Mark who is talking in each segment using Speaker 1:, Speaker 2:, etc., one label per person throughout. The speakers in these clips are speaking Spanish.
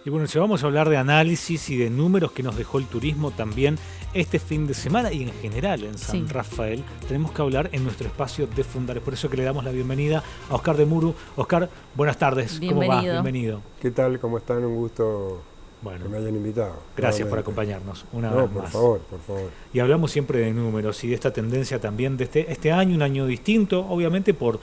Speaker 1: Y bueno, si vamos a hablar de análisis y de números que nos dejó el turismo también este fin de semana y en general en San Rafael, tenemos que hablar en nuestro espacio de Fundares. Por eso que le damos la bienvenida a Oscar de Muru. Oscar, buenas tardes.
Speaker 2: Bienvenido.
Speaker 1: ¿Cómo va? Bienvenido.
Speaker 3: ¿Qué tal? ¿Cómo están? Un gusto que me hayan invitado.
Speaker 1: Gracias por acompañarnos una vez más.
Speaker 3: Por favor.
Speaker 1: Y hablamos siempre de números y de esta tendencia también de este año, un año distinto, obviamente por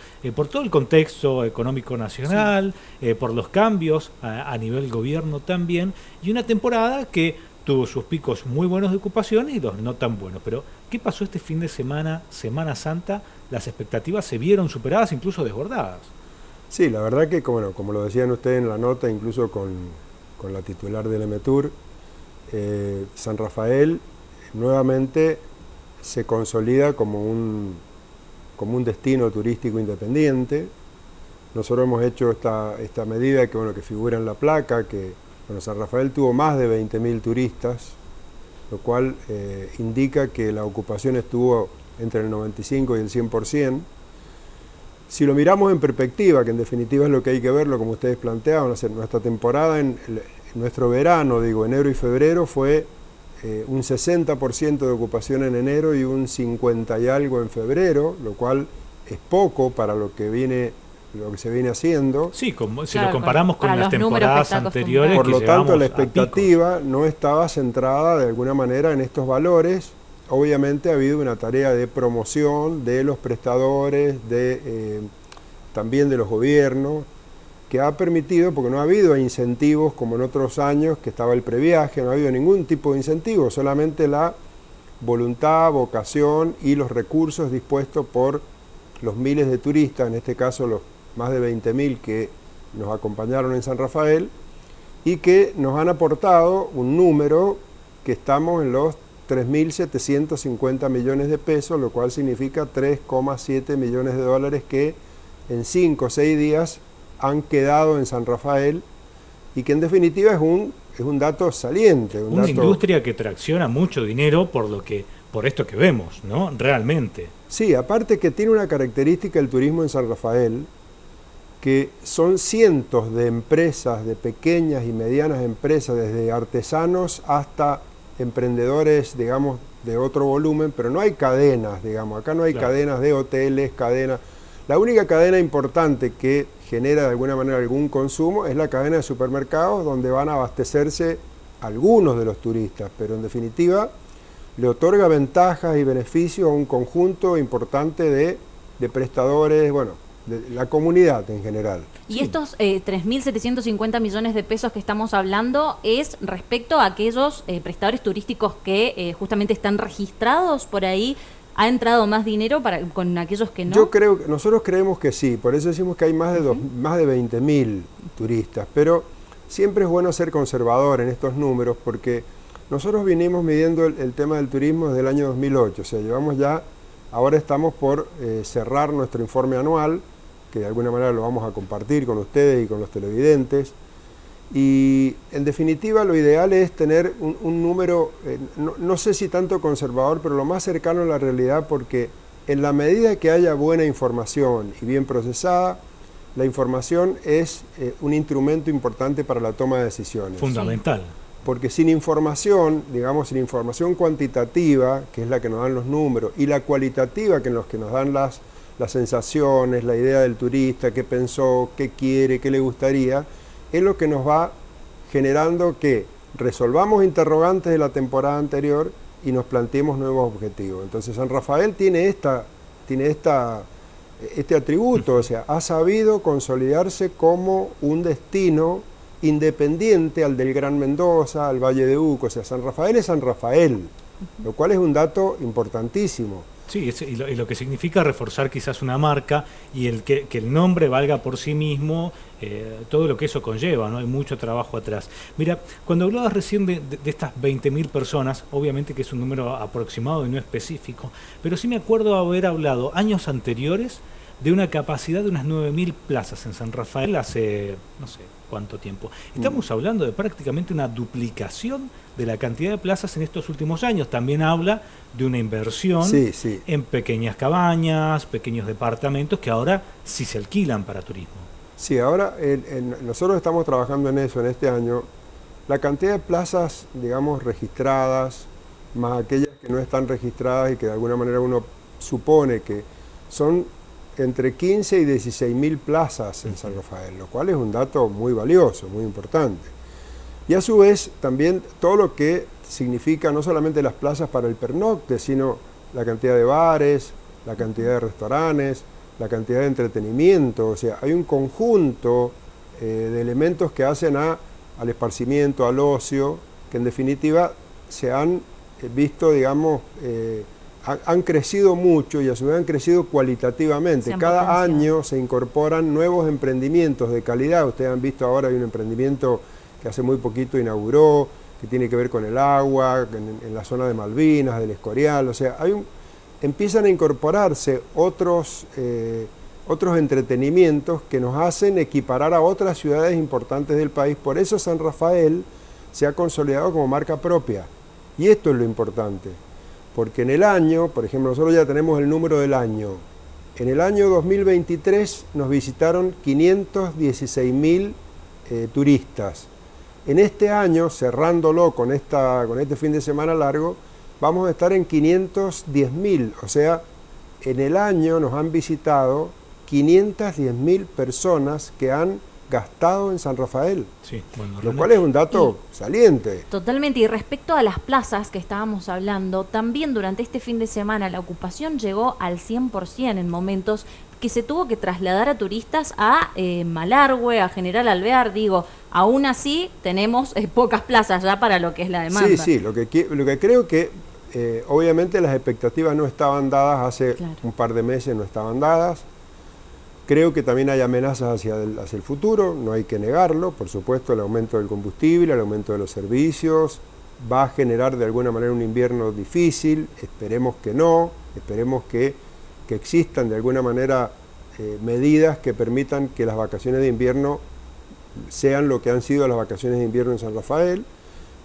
Speaker 1: todo el contexto económico nacional, por los cambios a nivel gobierno también, y una temporada que tuvo sus picos muy buenos de ocupación y los no tan buenos. Pero, ¿qué pasó este fin de semana, Semana Santa? Las expectativas se vieron superadas, incluso desbordadas.
Speaker 3: Sí, la verdad que, como lo decían ustedes en la nota, incluso con la titular del EMETUR, San Rafael nuevamente se consolida como un destino turístico independiente. Nosotros hemos hecho esta medida que figura en la placa, que San Rafael tuvo más de 20.000 turistas, lo cual indica que la ocupación estuvo entre el 95 y el 100%. Si lo miramos en perspectiva, que en definitiva es lo que hay que verlo, como ustedes planteaban, nuestra temporada, nuestro verano, enero y febrero, fue un 60% de ocupación en enero y un 50 y algo en febrero, lo cual es poco para lo que se viene haciendo.
Speaker 1: Sí, si lo comparamos con las temporadas anteriores.
Speaker 3: Por lo tanto, la expectativa no estaba centrada de alguna manera en estos valores. Obviamente ha habido una tarea de promoción de los prestadores, también de los gobiernos, que ha permitido, porque no ha habido incentivos como en otros años, que estaba el previaje, no ha habido ningún tipo de incentivo, solamente la voluntad, vocación y los recursos dispuestos por los miles de turistas, en este caso los más de 20.000 que nos acompañaron en San Rafael, y que nos han aportado un número que estamos en los 3.750 millones de pesos, lo cual significa 3,7 millones de dólares que en 5 o 6 días han quedado en San Rafael y que en definitiva es un dato saliente.
Speaker 1: Una industria que tracciona mucho dinero por esto que vemos, ¿no? Realmente.
Speaker 3: Sí, aparte que tiene una característica el turismo en San Rafael, que son cientos de empresas, de pequeñas y medianas empresas, desde artesanos hasta emprendedores, digamos, de otro volumen, pero no hay cadenas, digamos, acá no hay cadenas de hoteles, cadenas. La única cadena importante que genera de alguna manera algún consumo es la cadena de supermercados, donde van a abastecerse algunos de los turistas, pero en definitiva le otorga ventajas y beneficios a un conjunto importante de prestadores, de la comunidad en general.
Speaker 2: Y estos 3.750 millones de pesos que estamos hablando es respecto a aquellos prestadores turísticos que justamente están registrados por ahí. ¿Ha entrado más dinero con aquellos que no?
Speaker 3: Nosotros creemos que sí, por eso decimos que hay más de 20.000 turistas, pero siempre es bueno ser conservador en estos números, porque nosotros vinimos midiendo el tema del turismo desde el año 2008, o sea, ahora estamos por cerrar nuestro informe anual, que de alguna manera lo vamos a compartir con ustedes y con los televidentes. Y en definitiva lo ideal es tener un número, no sé si tanto conservador, pero lo más cercano a la realidad, porque en la medida que haya buena información y bien procesada, la información es un instrumento importante para la toma de decisiones.
Speaker 1: Fundamental.
Speaker 3: Porque sin información, digamos, sin información cuantitativa, que es la que nos dan los números, y la cualitativa, que es los que nos dan las sensaciones, la idea del turista, qué pensó, qué quiere, qué le gustaría, es lo que nos va generando que resolvamos interrogantes de la temporada anterior y nos planteemos nuevos objetivos. Entonces San Rafael tiene este atributo, o sea, ha sabido consolidarse como un destino independiente al del Gran Mendoza, al Valle de Uco. O sea, San Rafael es San Rafael, lo cual es un dato importantísimo.
Speaker 1: Sí, y lo que significa reforzar quizás una marca y que el nombre valga por sí mismo, todo lo que eso conlleva, ¿no? Hay mucho trabajo atrás. Mira, cuando hablabas recién de estas 20.000 personas, obviamente que es un número aproximado y no específico, pero sí me acuerdo haber hablado años anteriores de una capacidad de unas 9.000 plazas en San Rafael hace, no sé, cuánto tiempo. Estamos hablando de prácticamente una duplicación de la cantidad de plazas en estos últimos años. También habla de una inversión en pequeñas cabañas, pequeños departamentos que ahora sí se alquilan para turismo.
Speaker 3: Sí, ahora nosotros estamos trabajando en eso en este año. La cantidad de plazas, digamos, registradas, más aquellas que no están registradas y que de alguna manera uno supone que son entre 15 y 16.000 plazas en San Rafael, lo cual es un dato muy valioso, muy importante. Y a su vez también todo lo que significa no solamente las plazas para el pernocte, sino la cantidad de bares, la cantidad de restaurantes, la cantidad de entretenimiento. O sea, hay un conjunto de elementos que hacen al esparcimiento, al ocio, que en definitiva se han visto, digamos, han crecido mucho y a su vez han crecido cualitativamente. Cada año se incorporan nuevos emprendimientos de calidad. Ustedes han visto ahora hay un emprendimiento que hace muy poquito inauguró, que tiene que ver con el agua, en la zona de Malvinas, del Escorial. O sea, empiezan a incorporarse otros entretenimientos que nos hacen equiparar a otras ciudades importantes del país. Por eso San Rafael se ha consolidado como marca propia. Y esto es lo importante. Porque en el año, por ejemplo, nosotros ya tenemos el número del año. En el año 2023 nos visitaron 516.000 turistas. En este año, cerrándolo con este fin de semana largo, vamos a estar en 510.000. O sea, en el año nos han visitado 510.000 personas que han gastado en San Rafael, lo cual es un dato saliente.
Speaker 2: Totalmente, y respecto a las plazas que estábamos hablando, también durante este fin de semana la ocupación llegó al 100% en momentos que se tuvo que trasladar a turistas a Malargüe, a General Alvear. Digo, aún así tenemos pocas plazas ya para lo que es la demanda.
Speaker 3: Sí, lo que creo que obviamente las expectativas no estaban dadas hace un par de meses, no estaban dadas. Creo que también hay amenazas hacia el futuro, no hay que negarlo. Por supuesto, el aumento del combustible, el aumento de los servicios, va a generar de alguna manera un invierno difícil. Esperemos que no, esperemos que existan de alguna manera medidas que permitan que las vacaciones de invierno sean lo que han sido las vacaciones de invierno en San Rafael.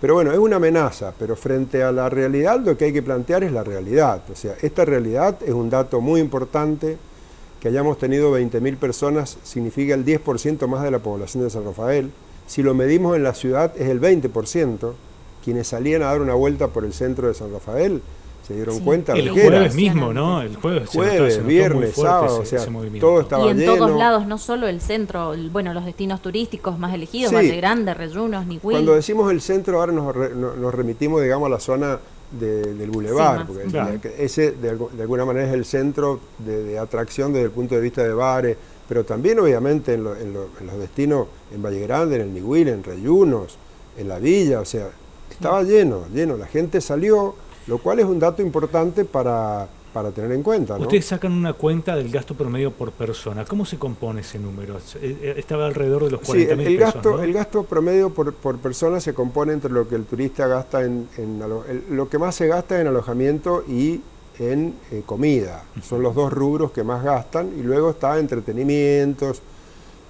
Speaker 3: Pero bueno, es una amenaza, pero frente a la realidad lo que hay que plantear es la realidad. O sea, esta realidad es un dato muy importante. Que hayamos tenido 20.000 personas significa el 10% más de la población de San Rafael. Si lo medimos en la ciudad es el 20%. Quienes salían a dar una vuelta por el centro de San Rafael se dieron cuenta.
Speaker 1: El jueves mismo, ¿no? El jueves,
Speaker 3: viernes, sábado, o sea, todo estaba lleno.
Speaker 2: Y en todos lados, no solo el centro, los destinos turísticos más elegidos, Valle Grande, Reyunos, Nihuil.
Speaker 3: Cuando decimos el centro ahora nos remitimos, digamos, a la zona del bulevar, porque ese de alguna manera es el centro de atracción desde el punto de vista de bares, pero también obviamente en los destinos en Valle Grande, en el Nihuil, en Reyunos, en la villa, o sea, estaba lleno, la gente salió, lo cual es un dato importante para tener en cuenta, ¿no?
Speaker 1: Ustedes sacan una cuenta del gasto promedio por persona. ¿Cómo se compone ese número? Estaba alrededor de los 40.000 pesos, ¿no?
Speaker 3: El gasto promedio por persona se compone entre lo que el turista gasta lo que más se gasta en alojamiento y en comida. Son los dos rubros que más gastan, y luego está entretenimientos,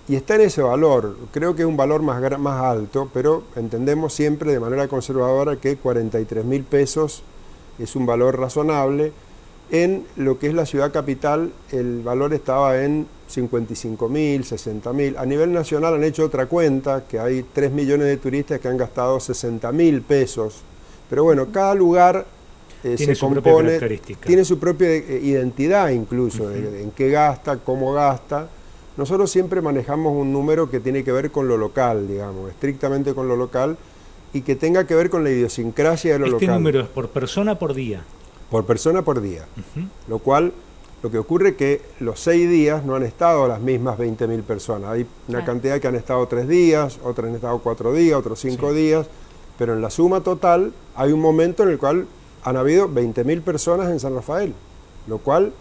Speaker 3: y está en ese valor. Creo que es un valor más alto, pero entendemos siempre de manera conservadora que 43.000 pesos es un valor razonable. En lo que es la ciudad capital, el valor estaba en 55.000, 60.000. A nivel nacional han hecho otra cuenta, que hay 3 millones de turistas que han gastado 60.000 pesos. Pero bueno, cada lugar se compone, tiene su propia identidad incluso, en qué gasta, cómo gasta. Nosotros siempre manejamos un número que tiene que ver con lo local, digamos, estrictamente con lo local, y que tenga que ver con la idiosincrasia de lo local.
Speaker 1: ¿Este número es por persona por día?
Speaker 3: Por persona por día, lo cual, lo que ocurre es que los 6 días no han estado las mismas 20.000 personas. Hay una cantidad que han estado 3 días, otras han estado 4 días, otros 5 días, pero en la suma total hay un momento en el cual han habido 20.000 personas en San Rafael, lo cual,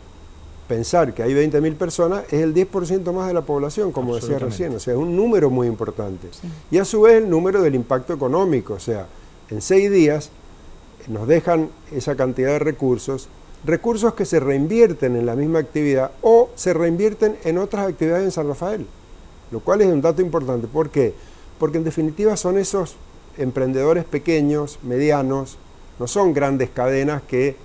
Speaker 3: pensar que hay 20.000 personas es el 10% más de la población, como decía recién, o sea, es un número muy importante. Y a su vez el número del impacto económico, o sea, en 6 días nos dejan esa cantidad de recursos que se reinvierten en la misma actividad o se reinvierten en otras actividades en San Rafael. lo cual es un dato importante. ¿Por qué? Porque en definitiva son esos emprendedores pequeños, medianos, no son grandes cadenas que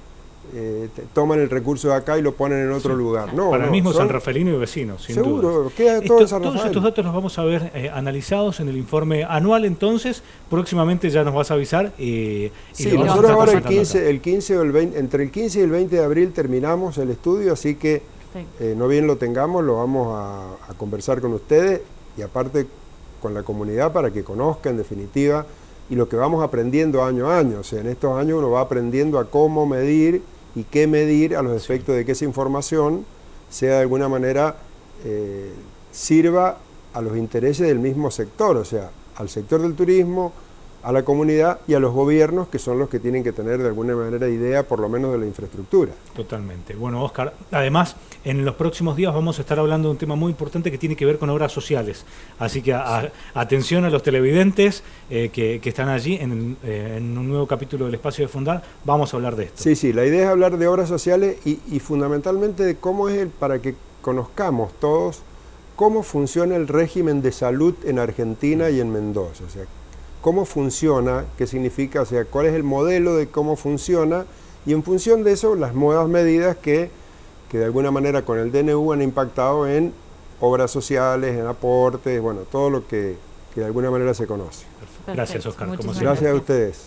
Speaker 3: toman el recurso de acá y lo ponen en otro lugar. No,
Speaker 1: para el
Speaker 3: no,
Speaker 1: mismo San Rafaelino y vecinos, sin
Speaker 3: seguro,
Speaker 1: duda.
Speaker 3: queda todo en San
Speaker 1: Todos
Speaker 3: Rafael.
Speaker 1: estos datos los vamos a ver analizados en el informe anual, entonces próximamente ya nos vas a avisar.
Speaker 3: Sí,
Speaker 1: lo vamos a
Speaker 3: nosotros
Speaker 1: estar
Speaker 3: ahora
Speaker 1: presentando
Speaker 3: el 15 o el 20, entre el 15 y el 20 de abril terminamos el estudio, así que no bien lo tengamos, lo vamos a conversar con ustedes y aparte con la comunidad para que conozca en definitiva y lo que vamos aprendiendo año a año. O sea, en estos años uno va aprendiendo a cómo medir y qué medir a los efectos de que esa información sea de alguna manera sirva a los intereses del mismo sector, o sea, al sector del turismo, a la comunidad y a los gobiernos, que son los que tienen que tener de alguna manera idea por lo menos de la infraestructura.
Speaker 1: Totalmente. Bueno, Óscar, además en los próximos días vamos a estar hablando de un tema muy importante que tiene que ver con obras sociales. Así que atención a los televidentes que están allí en un nuevo capítulo del Espacio de Fundar. Vamos a hablar de esto.
Speaker 3: Sí, sí, la idea es hablar de obras sociales y fundamentalmente de cómo es para que conozcamos todos cómo funciona el régimen de salud en Argentina y en Mendoza. O sea, cómo funciona, qué significa, o sea, cuál es el modelo de cómo funciona y en función de eso las nuevas medidas que de alguna manera con el DNU han impactado en obras sociales, en aportes, bueno, todo lo que de alguna manera se conoce.
Speaker 1: Gracias, Óscar.
Speaker 2: Muchísimas
Speaker 3: Gracias a ustedes.